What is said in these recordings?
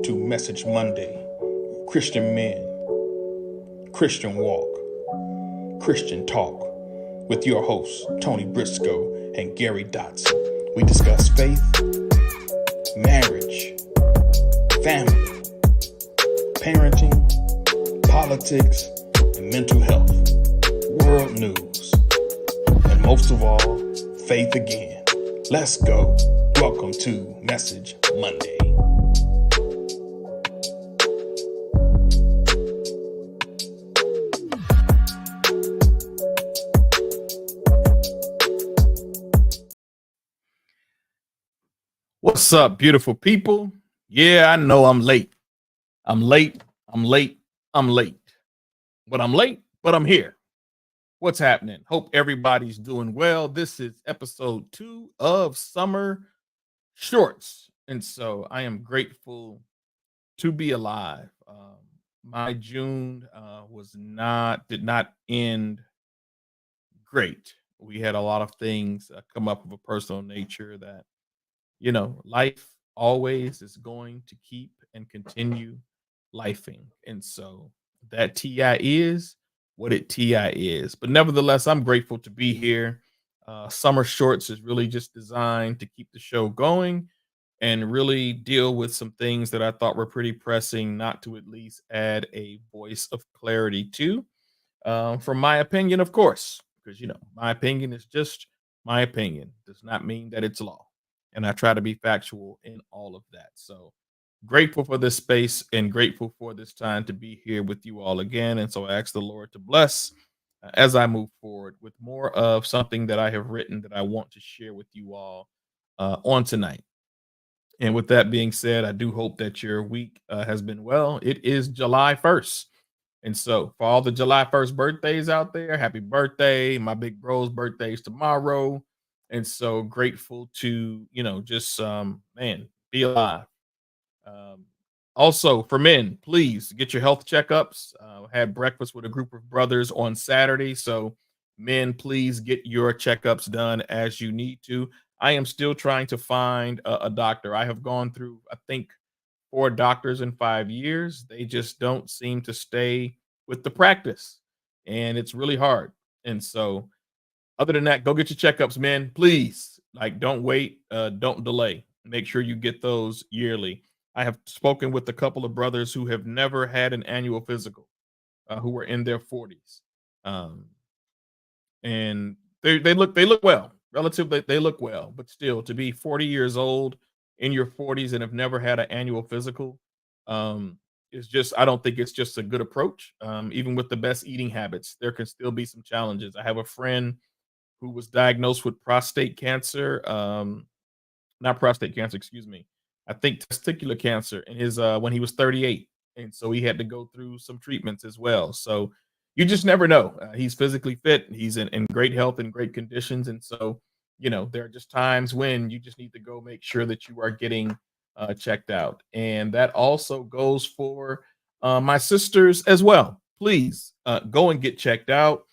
to Message Monday. Christian men, Christian walk, Christian talk with your hosts, Tony Briscoe and Gary Dotson. We discuss faith, marriage, family, parenting, politics, and mental health, world news, and most of all, faith again. Let's go. Welcome to Message Monday. What's up, beautiful people? Yeah, I know I'm late. I'm late. But I'm here. What's happening? Hope everybody's doing well. This is episode 2 of Summer Shorts. And so I am grateful to be alive. My June did not end great. We had a lot of things come up of a personal nature that, life always is going to keep and continue lifing. And so that TI is what it TI is. But nevertheless, I'm grateful to be here. Summer Shorts is really just designed to keep the show going and really deal with some things that I thought were pretty pressing, not to at least add a voice of clarity to. From my opinion, of course, because, my opinion is just my opinion. Does not mean that it's law. And I try to be factual in all of that. So grateful for this space and grateful for this time to be here with you all again. And so I ask the Lord to bless as I move forward with more of something that I have written that I want to share with you all on tonight. And with that being said, I do hope that your week has been well. It is July 1st. And so for all the July 1st birthdays out there, happy birthday. My big bro's birthday is tomorrow. And so grateful to, just, be alive. Also for men, please get your health checkups. Had breakfast with a group of brothers on Saturday. So men, please get your checkups done as you need to. I am still trying to find a doctor. I have gone through, I think, 4 doctors in 5 years. They just don't seem to stay with the practice. And it's really hard. And so other than that, go get your checkups, man. Please, don't wait, don't delay. Make sure you get those yearly. I have spoken with a couple of brothers who have never had an annual physical, who were in their 40s, and they look well. Relatively, they look well, but still, to be 40 years old in your 40s and have never had an annual physical, is just, I don't think it's just a good approach. Even with the best eating habits, there can still be some challenges. I have a friend who was diagnosed with prostate cancer, not prostate cancer, excuse me. I think testicular cancer in his when he was 38. And so he had to go through some treatments as well. So you just never know. He's physically fit, he's in great health and great conditions. And so, there are just times when you just need to go make sure that you are getting checked out. And that also goes for my sisters as well. Please go and get checked out.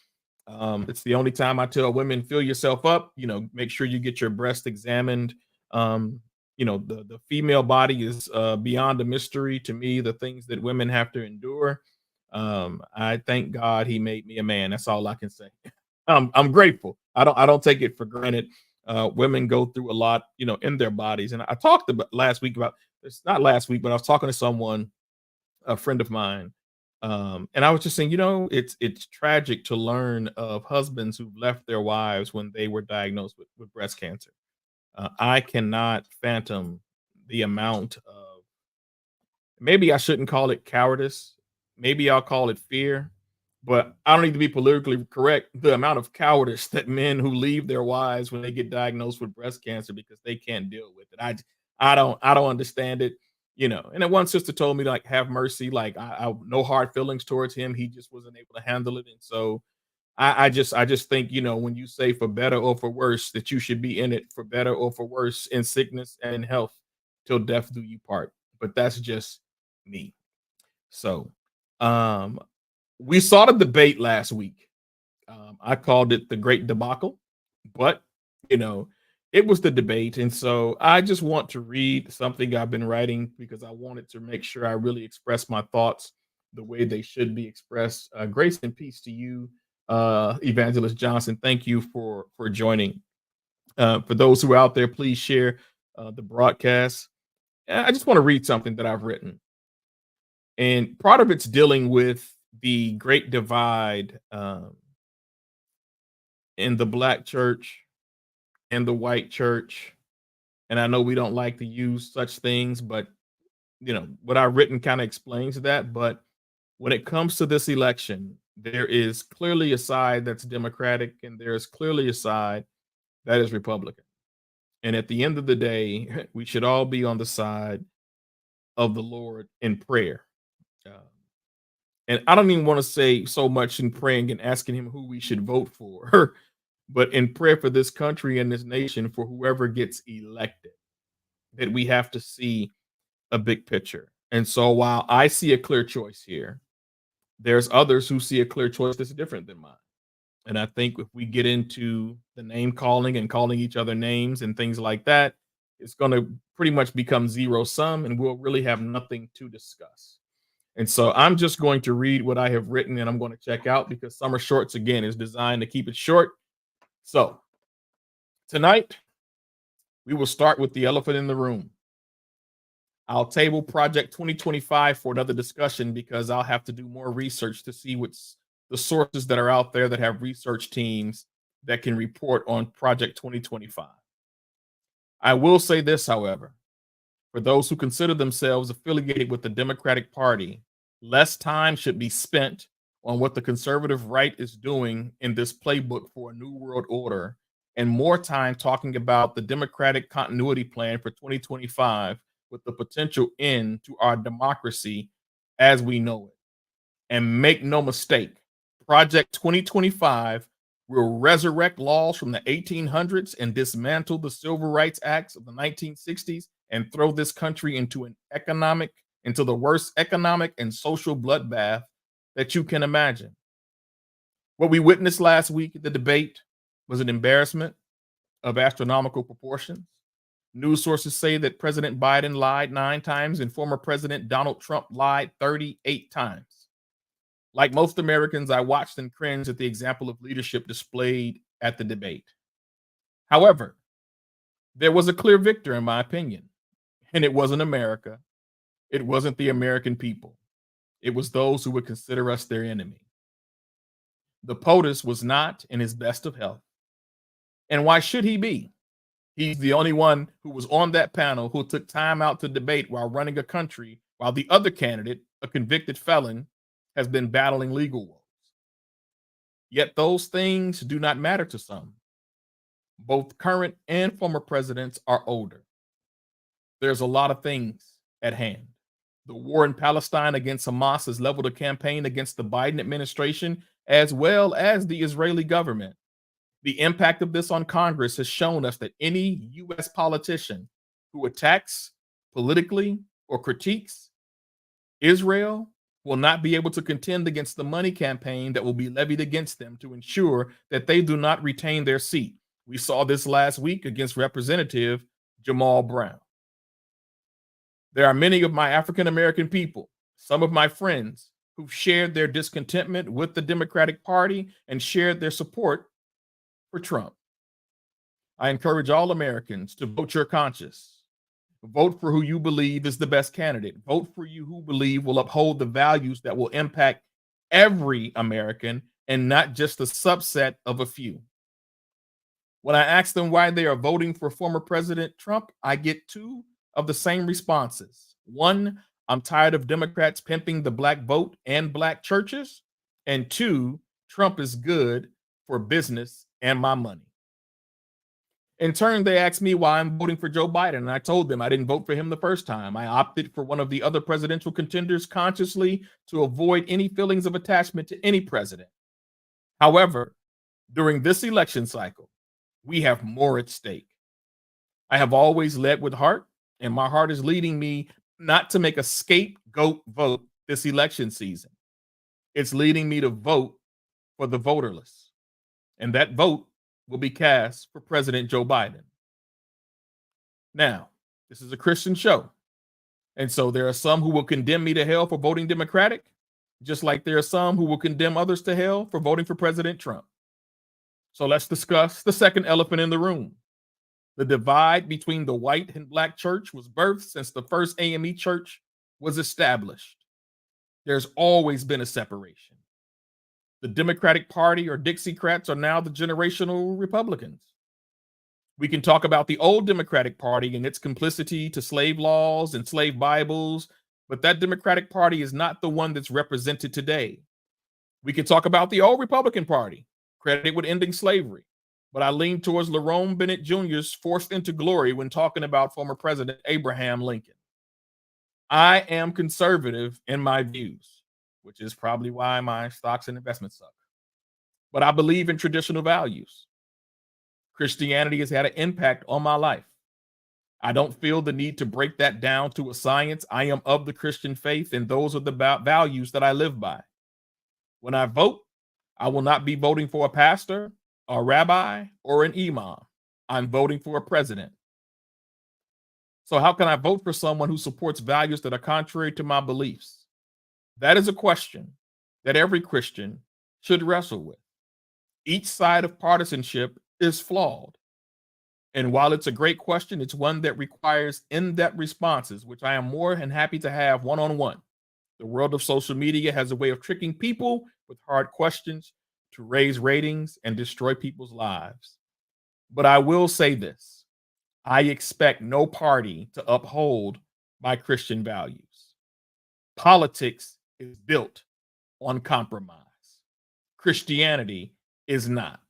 It's the only time I tell women, fill yourself up, make sure you get your breast examined. The female body is beyond a mystery to me, the things that women have to endure. I thank God he made me a man. That's all I can say. I'm grateful. I don't take it for granted. Women go through a lot, in their bodies. And I talked about last week about it's not last week, but I was talking to someone, a friend of mine. And I was just saying, it's tragic to learn of husbands who've left their wives when they were diagnosed with breast cancer. I cannot fathom the amount of, maybe I shouldn't call it cowardice. Maybe I'll call it fear, but I don't need to be politically correct. The amount of cowardice that men who leave their wives when they get diagnosed with breast cancer because they can't deal with it. I don't understand it. And then one sister told me, have mercy. I no hard feelings towards him. He just wasn't able to handle it. And so I just think, when you say for better or for worse, that you should be in it for better or for worse, in sickness and in health, till death do you part. But that's just me. So we saw the debate last week. I called it the great debacle, but it was the debate. And so I just want to read something I've been writing because I wanted to make sure I really express my thoughts the way they should be expressed. Grace and peace to you, Evangelist Johnson. Thank you for joining. For those who are out there, please share the broadcast. I just want to read something that I've written. And part of it's dealing with the great divide in the black church and the white church. And I know we don't like to use such things, but what I've written kind of explains that. But when it comes to this election, there is clearly a side that's Democratic and there is clearly a side that is Republican. And at the end of the day, we should all be on the side of the Lord in prayer. Uh, and I don't even want to say so much in praying and asking him who we should vote for, but in prayer for this country and this nation for whoever gets elected, that we have to see a big picture. And so while I see a clear choice here, there's others who see a clear choice that's different than mine. And I think if we get into the name calling and calling each other names and things like that, it's going to pretty much become zero sum and we'll really have nothing to discuss. And so I'm just going to read what I have written and I'm going to check out because Summer Shorts, again, is designed to keep it short. So tonight, we will start with the elephant in the room. I'll table Project 2025 for another discussion because I'll have to do more research to see what's the sources that are out there that have research teams that can report on Project 2025. I will say this, however, for those who consider themselves affiliated with the Democratic Party, less time should be spent on what the conservative right is doing in this playbook for a new world order, and more time talking about the Democratic continuity plan for 2025 with the potential end to our democracy as we know it. And make no mistake, Project 2025 will resurrect laws from the 1800s and dismantle the Civil Rights Acts of the 1960s and throw this country into the worst economic and social bloodbath that you can imagine. What we witnessed last week at the debate was an embarrassment of astronomical proportions. News sources say that President Biden lied 9 times and former President Donald Trump lied 38 times. Like most Americans, I watched and cringed at the example of leadership displayed at the debate. However, there was a clear victor, in my opinion, and it wasn't America. It wasn't the American people. It was those who would consider us their enemy. The POTUS was not in his best of health. And why should he be? He's the only one who was on that panel who took time out to debate while running a country, while the other candidate, a convicted felon, has been battling legal woes. Yet those things do not matter to some. Both current and former presidents are older. There's a lot of things at hand. The war in Palestine against Hamas has leveled a campaign against the Biden administration as well as the Israeli government. The impact of this on Congress has shown us that any U.S. politician who attacks politically or critiques Israel will not be able to contend against the money campaign that will be levied against them to ensure that they do not retain their seat. We saw this last week against Representative Jamal Brown. There are many of my African American people, some of my friends, who've shared their discontentment with the Democratic Party and shared their support for Trump. I encourage all Americans to vote your conscience. Vote for who you believe is the best candidate. Vote for you who believe will uphold the values that will impact every American and not just a subset of a few. When I ask them why they are voting for former President Trump, I get 2 of the same responses. 1, I'm tired of Democrats pimping the black vote and black churches. And 2, Trump is good for business and my money. In turn, they asked me why I'm voting for Joe Biden, and I told them I didn't vote for him the first time. I opted for one of the other presidential contenders consciously to avoid any feelings of attachment to any president. However, during this election cycle, we have more at stake. I have always led with heart, and my heart is leading me not to make a scapegoat vote this election season. It's leading me to vote for the voterless, and that vote will be cast for President Joe Biden. Now, this is a Christian show. And so there are some who will condemn me to hell for voting Democratic, just like there are some who will condemn others to hell for voting for President Trump. So let's discuss the second elephant in the room. The divide between the white and black church was birthed since the first AME church was established. There's always been a separation. The Democratic Party or Dixiecrats are now the generational Republicans. We can talk about the old Democratic Party and its complicity to slave laws and slave Bibles, but that Democratic Party is not the one that's represented today. We can talk about the old Republican Party, credited with ending slavery, but I lean towards Lerone Bennett Jr.'s forced into glory when talking about former President Abraham Lincoln. I am conservative in my views, which is probably why my stocks and investments suck. But I believe in traditional values. Christianity has had an impact on my life. I don't feel the need to break that down to a science. I am of the Christian faith, and those are the values that I live by. When I vote, I will not be voting for a pastor, a rabbi, or an imam. I'm voting for a president. So how can I vote for someone who supports values that are contrary to my beliefs? That is a question that every Christian should wrestle with. Each side of partisanship is flawed. And while it's a great question, it's one that requires in-depth responses, which I am more than happy to have one-on-one. The world of social media has a way of tricking people with hard questions to raise ratings and destroy people's lives. But I will say this: I expect no party to uphold my Christian values. Politics is built on compromise. Christianity is not.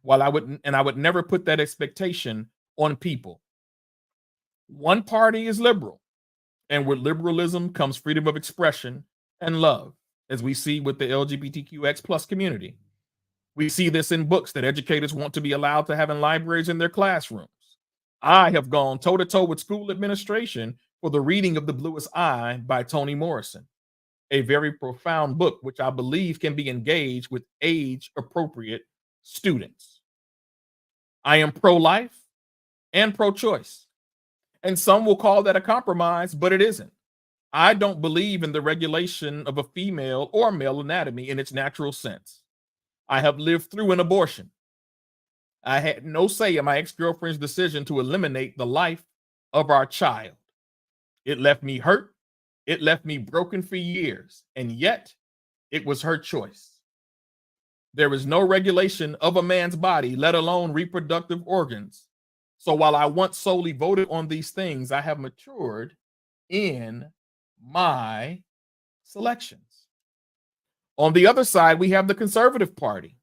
While I would never put that expectation on people. One party is liberal, and with liberalism comes freedom of expression and love, as we see with the LGBTQX plus community. We see this in books that educators want to be allowed to have in libraries in their classrooms. I have gone toe-to-toe with school administration for the reading of The Bluest Eye by Toni Morrison, a very profound book which I believe can be engaged with age-appropriate students. I am pro-life and pro-choice, and some will call that a compromise, but it isn't. I don't believe in the regulation of a female or male anatomy in its natural sense. I have lived through an abortion. I had no say in my ex-girlfriend's decision to eliminate the life of our child. It left me hurt. It left me broken for years, and yet it was her choice. There is no regulation of a man's body, let alone reproductive organs. So while I once solely voted on these things, I have matured in my selections. On the other side, we have the Conservative Party,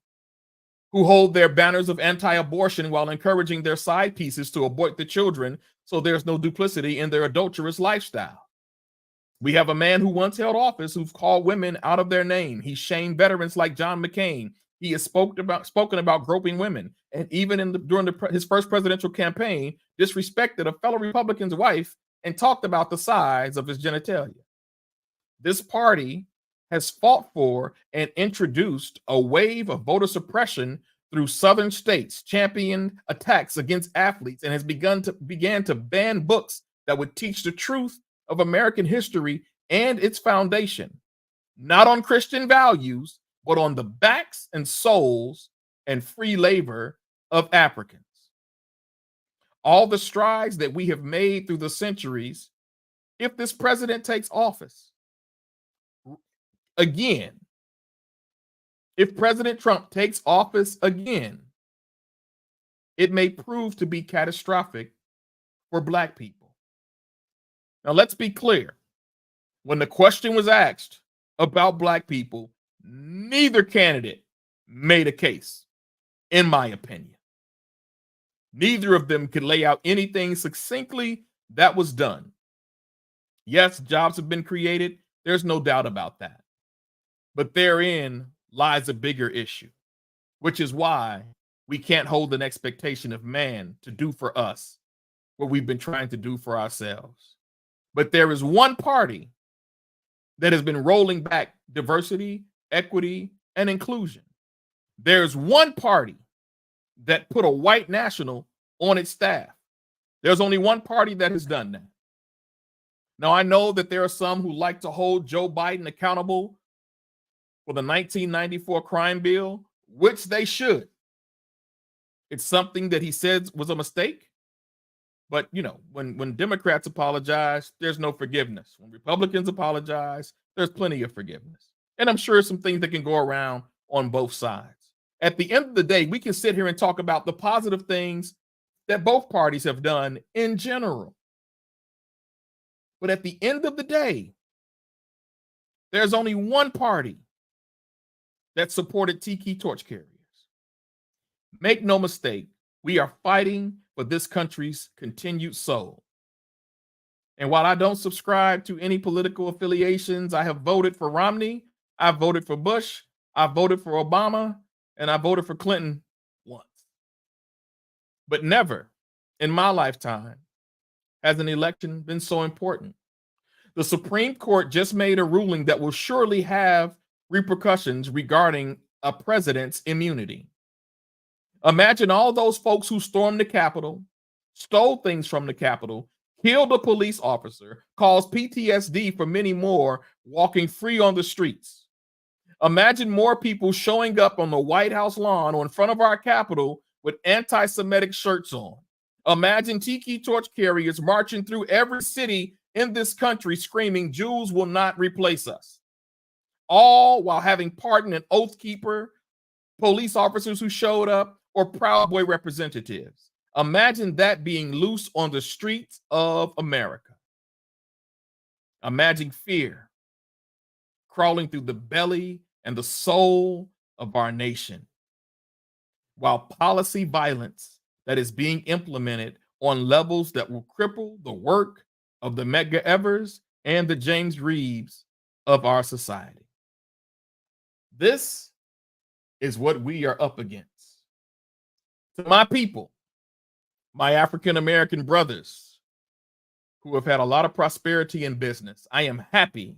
who hold their banners of anti-abortion while encouraging their side pieces to abort the children so there's no duplicity in their adulterous lifestyle. We have a man who once held office who's called women out of their name. He shamed veterans like John McCain. He has spoken about groping women, and even during his first presidential campaign, disrespected a fellow Republican's wife and talked about the size of his genitalia. This party has fought for and introduced a wave of voter suppression through southern states, championed attacks against athletes, and has began to ban books that would teach the truth of American history and its foundation, not on Christian values, but on the backs and souls and free labor of Africans. All the strides that we have made through the centuries, if this president takes office, again, if President Trump takes office again, it may prove to be catastrophic for Black people. Now, let's be clear. When the question was asked about Black people, neither candidate made a case, in my opinion. Neither of them could lay out anything succinctly that was done. Yes, jobs have been created. There's no doubt about that. But therein lies a bigger issue, which is why we can't hold an expectation of man to do for us what we've been trying to do for ourselves. But there is one party that has been rolling back diversity, equity, and inclusion. There's one party that put a white national on its staff. There's only one party that has done that. Now, I know that there are some who like to hold Joe Biden accountable for the 1994 crime bill, which they should. It's something that he said was a mistake. But, when Democrats apologize, there's no forgiveness. When Republicans apologize, there's plenty of forgiveness. And I'm sure some things that can go around on both sides. At the end of the day, we can sit here and talk about the positive things that both parties have done in general. But at the end of the day, there's only one party that supported tiki torch carriers. Make no mistake, we are fighting for this country's continued soul. And while I don't subscribe to any political affiliations, I have voted for Romney, I voted for Bush, I voted for Obama, and I voted for Clinton once. But never in my lifetime has an election been so important. The Supreme Court just made a ruling that will surely have repercussions regarding a president's immunity. Imagine all those folks who stormed the Capitol, stole things from the Capitol, killed a police officer, caused PTSD for many more, walking free on the streets. Imagine more people showing up on the White House lawn or in front of our Capitol with anti-Semitic shirts on. Imagine tiki torch carriers marching through every city in this country screaming, "Jews will not replace us." All while having pardoned an oath keeper, police officers who showed up, or Proud Boy representatives. Imagine that being loose on the streets of America. Imagine fear crawling through the belly and the soul of our nation, while policy violence that is being implemented on levels that will cripple the work of the Medgar Evers and the James Reeves of our society. This is what we are up against. To my people, my African-American brothers who have had a lot of prosperity in business, I am happy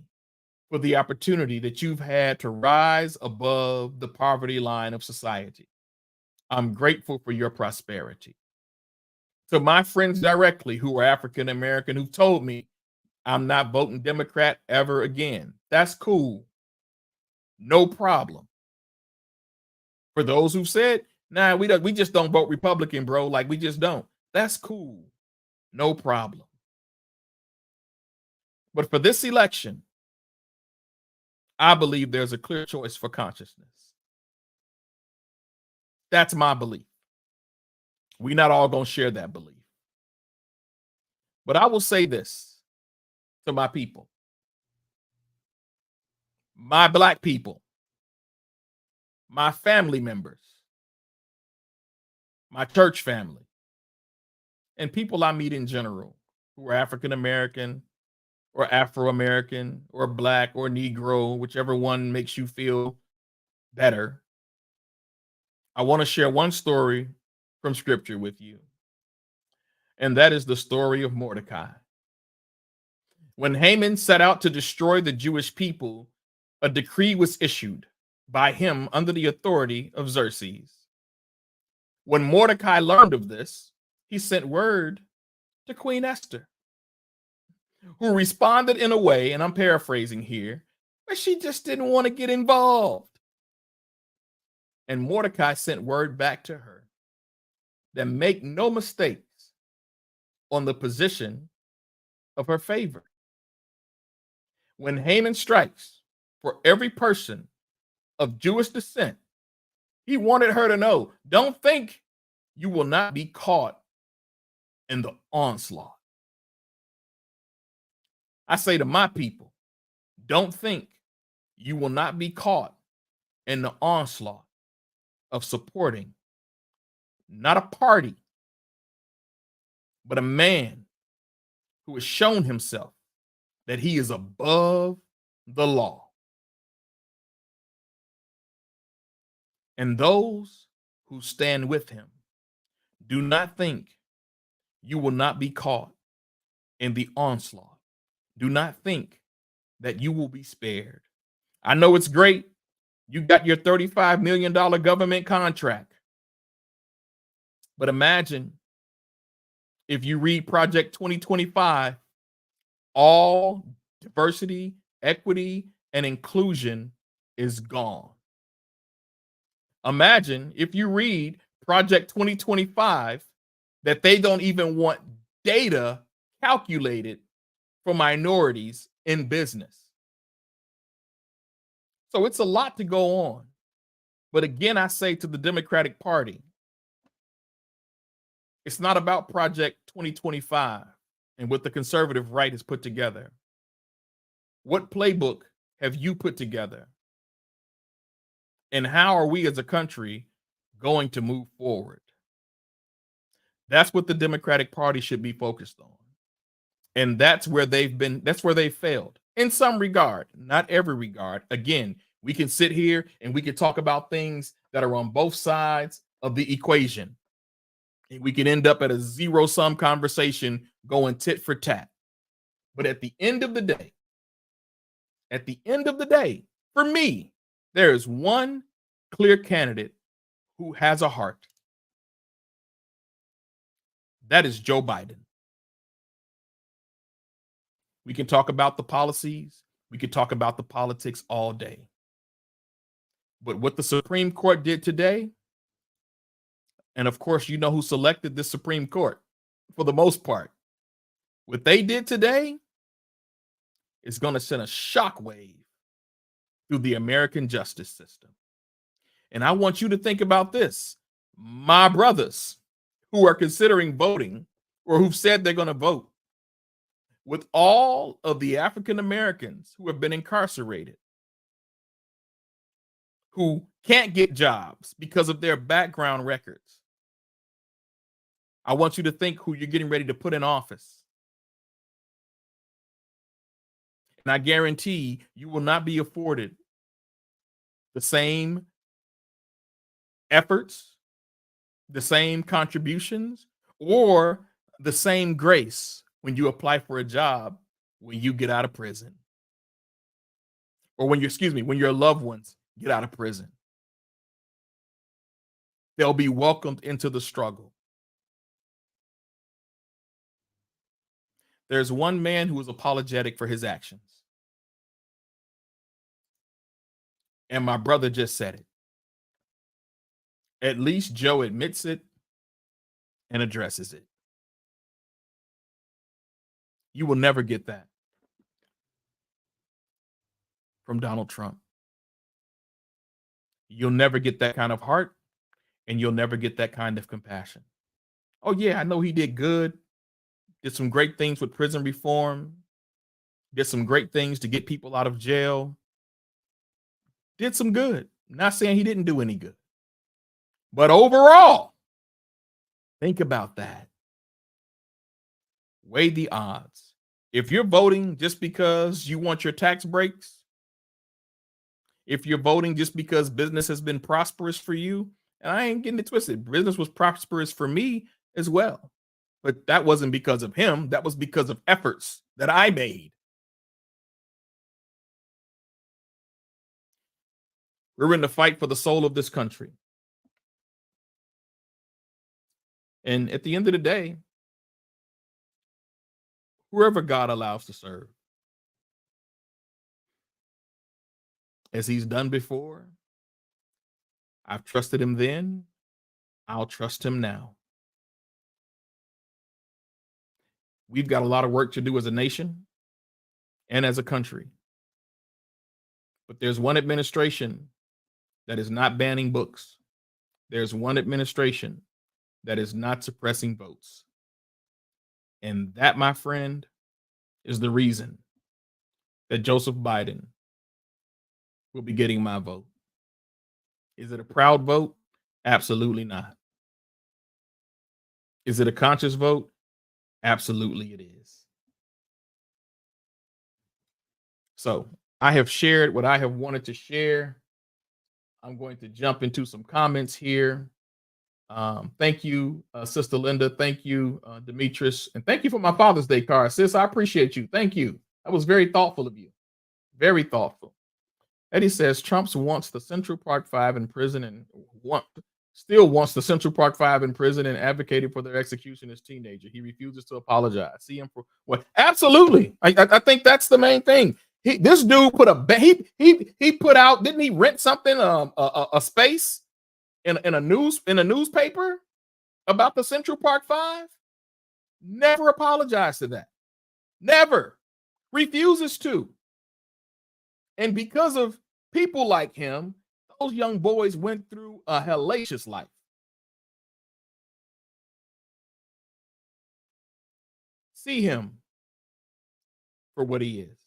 for the opportunity that you've had to rise above the poverty line of society. I'm grateful for your prosperity. To my friends directly who are African-American who've told me I'm not voting Democrat ever again, that's cool. No problem. For those who said, "Nah, we just don't vote Republican, bro. Like, we just don't." That's cool. No problem. But for this election, I believe there's a clear choice for consciousness. That's my belief. We're not all going to share that belief. But I will say this to my people, my Black people, my family members, my church family, and people I meet in general who are African-American or Afro-American or Black or Negro, whichever one makes you feel better. I want to share one story from scripture with you. And that is the story of Mordecai. When Haman set out to destroy the Jewish people, a decree was issued by him under the authority of Xerxes. When Mordecai learned of this, he sent word to Queen Esther, who responded in a way, and I'm paraphrasing here, but she just didn't want to get involved. And Mordecai sent word back to her that make no mistakes on the position of her favor. When Haman strikes for every person of Jewish descent, he wanted her to know, don't think you will not be caught in the onslaught. I say to my people, don't think you will not be caught in the onslaught of supporting not a party, but a man who has shown himself that he is above the law. And those who stand with him, do not think you will not be caught in the onslaught. Do not think that you will be spared. I know it's great. You got your $35 million government contract. But imagine If you read Project 2025, all diversity, equity, and inclusion is gone. Imagine if you read Project 2025 that they don't even want data calculated for minorities in business. So it's a lot to go on. But again, I say to the Democratic Party, it's not about Project 2025 and what the conservative right has put together. What playbook have you put together? And how are we as a country going to move forward? That's what the Democratic Party should be focused on. And that's where they've failed in some regard, not every regard. Again, we can sit here and we can talk about things that are on both sides of the equation. And we can end up at a zero-sum conversation going tit for tat. But at the end of the day, for me, there is one clear candidate who has a heart. That is Joe Biden. We can talk about the policies. We can talk about the politics all day. But what the Supreme Court did today, and of course, you know who selected this Supreme Court for the most part. What they did today is going to send a shockwave through the American justice system. And I want you to think about this. My brothers who are considering voting or who've said they're going to vote, with all of the African Americans who have been incarcerated, who can't get jobs because of their background records, I want you to think who you're getting ready to put in office. And I guarantee you will not be afforded the same efforts, the same contributions, or the same grace when you apply for a job when you get out of prison. Or when your loved ones get out of prison. They'll be welcomed into the struggle. There's one man who is apologetic for his actions. And my brother just said it. At least Joe admits it and addresses it. You will never get that from Donald Trump. You'll never get that kind of heart, and you'll never get that kind of compassion. Oh, yeah, I know he did good, did some great things with prison reform, did some great things to get people out of jail, did some good. Not saying he didn't do any good. But overall, think about that. Weigh the odds. If you're voting just because you want your tax breaks, if you're voting just because business has been prosperous for you, and I ain't getting it twisted, business was prosperous for me as well. But that wasn't because of him. That was because of efforts that I made. We're in the fight for the soul of this country. And at the end of the day, whoever God allows to serve, as he's done before, I've trusted him then, I'll trust him now. We've got a lot of work to do as a nation and as a country. But there's one administration that is not banning books. There's one administration that is not suppressing votes. And that, my friend, is the reason that Joseph Biden will be getting my vote. Is it a proud vote? Absolutely not. Is it a conscious vote? Absolutely it is. So I have shared what I have wanted to share. I'm going to jump into some comments here. Thank you, Sister Linda. Thank you, Demetrius. And thank you for my Father's Day card, sis. I appreciate you. Thank you. That was very thoughtful of you. Very thoughtful. Eddie says Trump wants the Central Park 5 in prison and still wants the Central Park Five in prison and advocated for their execution as teenager. He refuses to apologize. See him for what? Absolutely. I think that's the main thing. This dude put he put out, didn't he rent something, a space in a newspaper about the Central Park Five? Never apologized to that. Never. Refuses to. And because of people like him, those young boys went through a hellacious life. See him for what he is.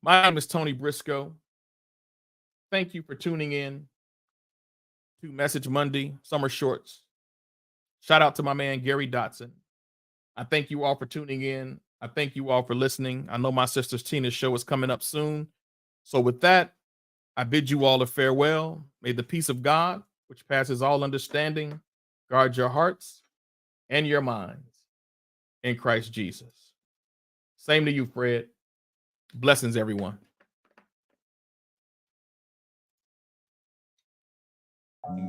My name is Tony Briscoe. Thank you for tuning in to Message Monday Summer Shorts. Shout out to my man, Gary Dotson. I thank you all for tuning in. I thank you all for listening. I know my sister Tina's show is coming up soon. So with that, I bid you all a farewell. May the peace of God, which passes all understanding, guard your hearts and your minds in Christ Jesus. Same to you, Fred. Blessings, everyone.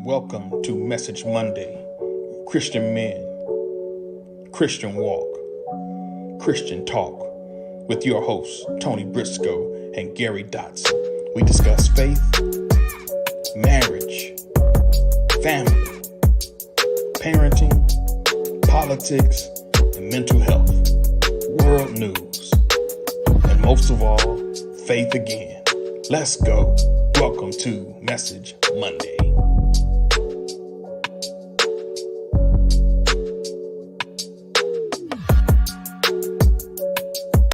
Welcome to Message Monday. Christian men, Christian walk, Christian talk with your hosts, Tony Briscoe and Gary Dotson. We discuss faith, marriage, family, parenting, politics, and mental health, world news, and most of all, faith again. Let's go. Welcome to Message Monday.